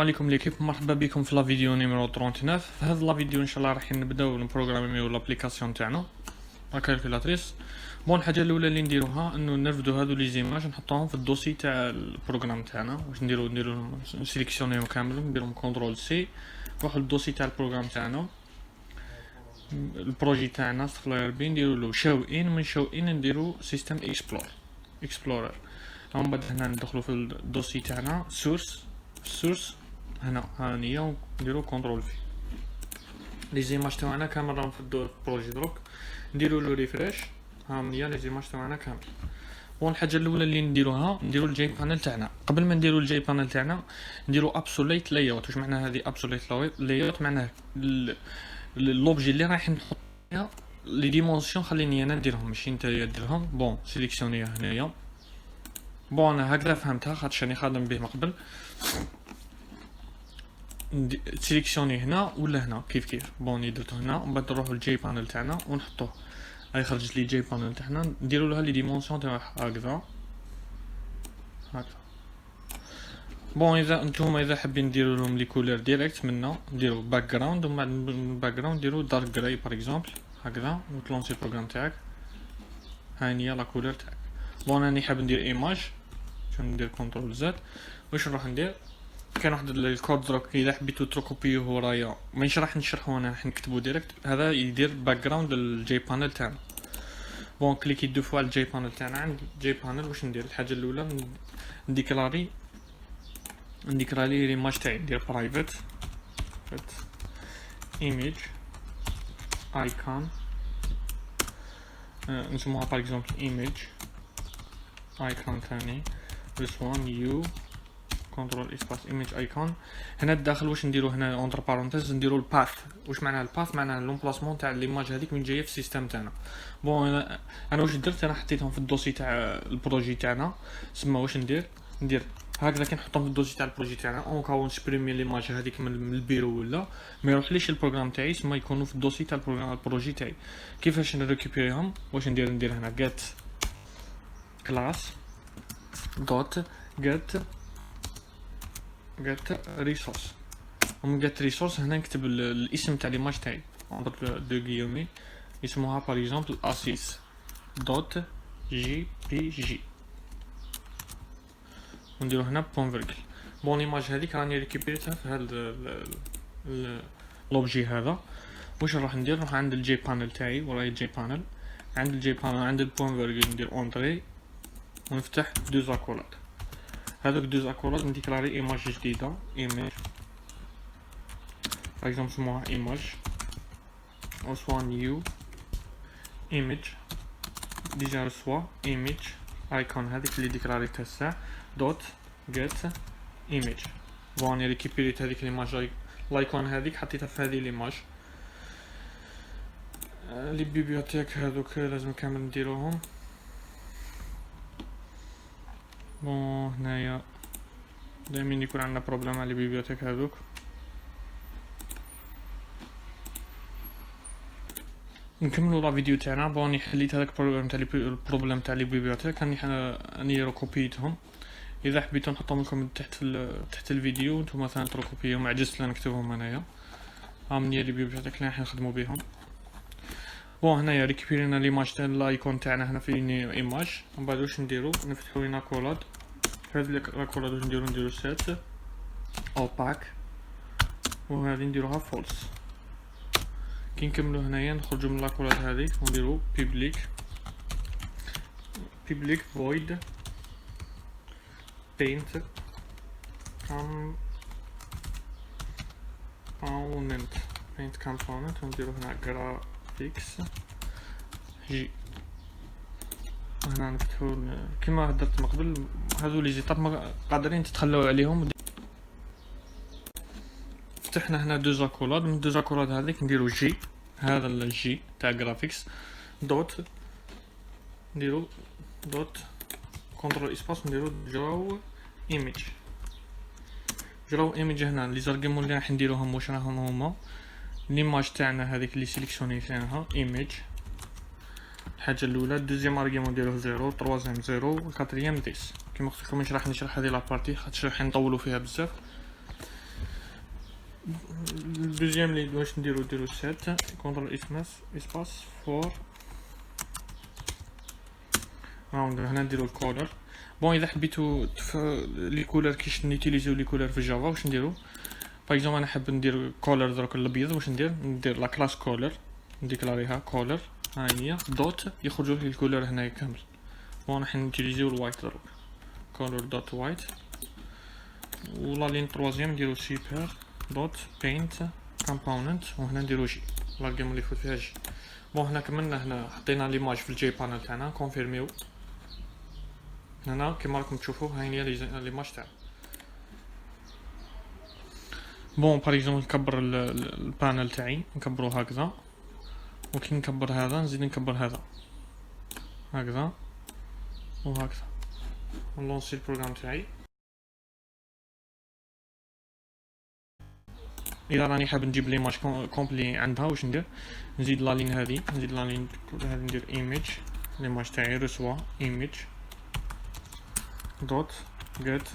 عليكم ليكيب، مرحبا بكم في لا فيديو نيميرو 39. في هذا لا فيديو ان شاء الله راح نبداو نبروغراميو لابليكاسيون تاعنا لا كالكولاتريس. بون الحاجه الاولى اللي نديروها انه نرفدو هادو لي زيماج نحطوهم في الدوسي تاع البروغرام تاعنا. واش نديرو سيليكسيونيهم كامل، نديرهم كونترول سي، نروحو للدوسي تاع البروغرام تاعنا، البروجي تاعنا استغفر ربي، نديرو له شو ان، من شو ان نديرو سيستم اكسبلورر. ومن بعد هنا ندخلو في الدوسي تاعنا سورس هنا هانية، نديرو كونترول في لي زيماج تاعنا كامل راهم في البروجي. دروك نديرو له ريفريش، هانية لي زيماج تاعنا كامل. بون الحاجه الاولى اللي نديروها نديرو الجي بانل تاعنا. قبل ما نديرو الجي بانل تاعنا نديرو ابسوليت لايوت. واش معنى هذه ابسوليت لايوت؟ معناه لوبجي اللي رايح نحط فيها لي ديمونسيون خليني انا نديرهم ماشي نتايا ديرهم. بون سيليكسيونيها هنايا. بون انا هكذا فهمتها خاطش راني خادم به من قبل. سيليكسيوني هنا ولا هنا كيف بون درتو هنا، ومن بعد نروحو للجي بانل تاعنا ونحطوه. هاي خرجت لي جي بانل تاعنا، نديرو لها لي ديمونسيون تاعها هكذا. بون اذا حابين ديروا لهم لي كولور ديريكت منا نديرو باك جراوند، ومن بعد باك جراوند نديرو دارك جراي باغ اكزومبل هكذا، وتلونسي البروغرام تاعك. هاني لا كولور تاعك. بون راني حاب ندير ايماج، شنو ندير كونترول زد. واش نروح ندير؟ كاين واحد الكود دروك اذا حبيتو تركوبيوه ورايا مانيش راح نشرحو انا، راح نكتبو ديريكت. هذا يدير باك جراوند للجي بانل تاعنا. بون كليكي دو فوا على الجي بانل تاعنا. عند جي بانل واش ندير؟ الحاجه الاولى نديكلاري ليماج تاعي، ندير برايفت ايميج ايكون، نسموها باغ اكزومبل ايميج ايكون ثاني this one يو كنترول اسباس ايميج ايكون. هنا الداخل واش نديرو؟ هنا اونتر بارونتيز نديرو الباث. واش معنى الباث؟ معنى لومبلاسمون تاع ليماج هذيك من جايه في السيستم تاعنا. بون انا واش درت؟ انا حطيتهم في الدوسي تاع البروجي تاعنا. سما واش ندير هكذا كي نحطهم في الدوسي تاع البروجي تاعنا اون كاو نسبريمي ليماج هذيك من البيرو ولا ما يروحليش البروغرام تاعي، سما يكونوا في الدوسي تاع البروجي تاعي. كيفاش نريكوبيريهم؟ واش ندير هنا get class dot get resource. ومن get resource هنا نكتب الاسم تاع ليماج تاعي اندر دو غيومي، يسموها باغ اكزومبل اسيس دوت جي بي جي، ونديرو هنا بون فيرغل. بون ليماج هذيك راني ريكوبيريتها في هاد لوبجي هذا. واش نروح ندير؟ نروح عند الجي بانل تاعي، وراي الجي بانل، عند الجي بانل عند البون فيرغل ندير اونطري ونفتح دو زاكولات. هذوك دو زاكولات نديكلاري ايماج جديده، ايماج باغ اكزومبل سموها ايماج او سوا نيو ايماج ديجا سوا ايماج ايكون هذيك اللي ديكلاريتها الساعه دوت جيت ايماج. بون ريكيبيريت هذيك ليماج لايكون هذيك حطيتها في هذه ليماج. لي بيبيوتيك هذوك لازم كامل نديروهم. بون هنايا دائما يكون عندنا بروبليم على لي بيبيوتيك هذوك. نكملوا لا فيديو تاعنا. بوني حليت هذاك البروبليم تاع لي بيبيوتيك، راني ركوبيتهم. اذا حبيتو نحطهم لكم تحت الفيديو نتوما مثلا تركوبيهم، عجزت نكتبهم انايا. هامني لي بيبيوتيك اللي راح نخدموا بهم. بون هنايا ريكوبيرينا ليماج تاع الايكون تاعنا هنا في ايماج. ومن بعد واش نديرو؟ نفتحو لينا كولاد. هذه لاكولاد واش نديرو سيت اوباك، وهذه نديروها فولس. كي نكملو هنايا نخرجو من لاكولاد هذه ونديرو بيبليك void paint component ونديرو هنا graphics جي. هنا نفتحو كيما هدرت من قبل. هذو لي زيتاب قادرين تتخلوا عليهم. فتحنا هنا دو زاكولاد، من دو زاكولاد هذيك نديرو جي، هذا الجي تاع جرافيكس دوت، نديرو دوت كنترول اسباس نديرو جراو ايميج. هنا لي زارغيمون اللي راح نديروهم واش راهم هما؟ ليماج تاعنا هذيك اللي سيليكسيونيتينها ايميج، الحاجه الاولى. دوزيام ارغيمون نديروه 0، تروازيام 0، والكاتريام 10. كيما قلت لكم مش راح نشرح هذه لابارتي خاطر راح نطولوا فيها بزاف. الدوزيام اللي واش نديرو سيت كونترول اسباس فور راوند. هنا نديرو الكولر. بون اذا حبيتو لي كولر كيش نيتيليزيو لي كولر في جافا واش نديرو؟ باغ اكزومبل انا حاب ندير كولر درك الابيض، واش ندير لا كلاس كولر، نديكلاريها كولر، ها هي دوت يخرجوا لي الكولر هنايا كامل. بون راح نيتيليزيو الوايت درك، كولر دوت وايت. ولا لين تروازيام نديرو سوبر دوت بينت كومبوننت، وهنا نديرو جي لاغيمون اللي يفوت فيها جي. بون هنا كملنا، هنا حطينا ليماج في الجي بانل تاعنا، كونفيرميو. هنا كيما راكم تشوفوا هاي هي ليماج تاعنا. بون باغ اكزومبل نكبر البانل تاعي، نكبرو هكذا، وكي نكبر هذا نزيد نكبر هذا هكذا وهكذا، ونلونسي البروغرام تاعي. اذا راني حاب نجيب ليماج كومبلي عندها واش ندير؟ نزيد لا لين هذه، نزيد لا لين هذه، ندير ايميج ليماج تاعي رسوا ايميج دوت جيت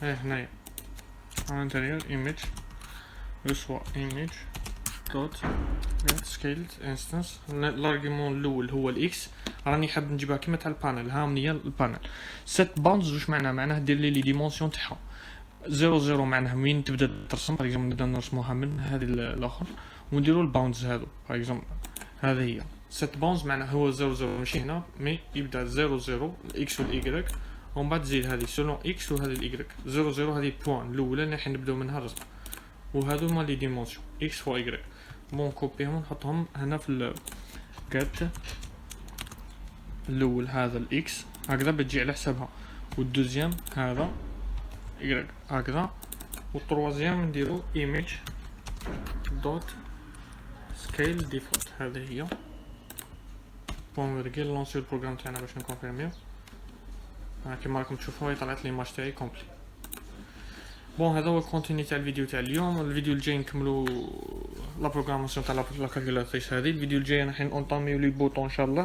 هنايا انتيريور ايميج رسوا ايميج دوت جيت سكيلد انستنس. الارغيومون الاول هو الاكس، راني حاب نجيبها كيما تاع البانل. ها من هي البانل سيت باوندز. واش معناه دير لي ديمونسيون تاعها 0 معناها وين تبدا ترسم. باغ اكزومبل نبدا نرسموها من هذه الاخر ونديرو الباوندز هادو. باغ اكزومبل هذه هي سيت باوندز، معناها هو 0 ماشي هنا مي يبدا 0 الاكس والايكغيك، ومن بعد تزيد هذه سولون اكس وهذه الايكغيك. 0 هذه بوان الاولى اللي راح نبداو منها الرسم، وهادو هما لي ديمونسيون اكس فوا ايكغيك. بون كوبيهم نحطهم هنا في الجات الاول. هذا الاكس هكذا بتجي على حسابها، والدوزيام هذا ايكغيك هكذا، والتروازيام نديرو ايميج دوت سكيل ديفولت. هذه هي. بون رجال لونسيو البروغرام تاعنا باش نكونفيرميو. كيما راكم تشوفوا هي طلعت لي ماج تاعي كومبلي. بون هذا هو الكونتيني تاع الفيديو تاع اليوم. الفيديو الجاي نكملو لا بروغراماسيون تاع لا كالكولاتريس هذه. الفيديو الجاي راح نطاميو لي بوطون ان شاء الله.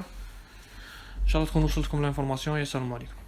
ان شاء الله تكون وصلتكم الانفورماسيون. السلام عليكم.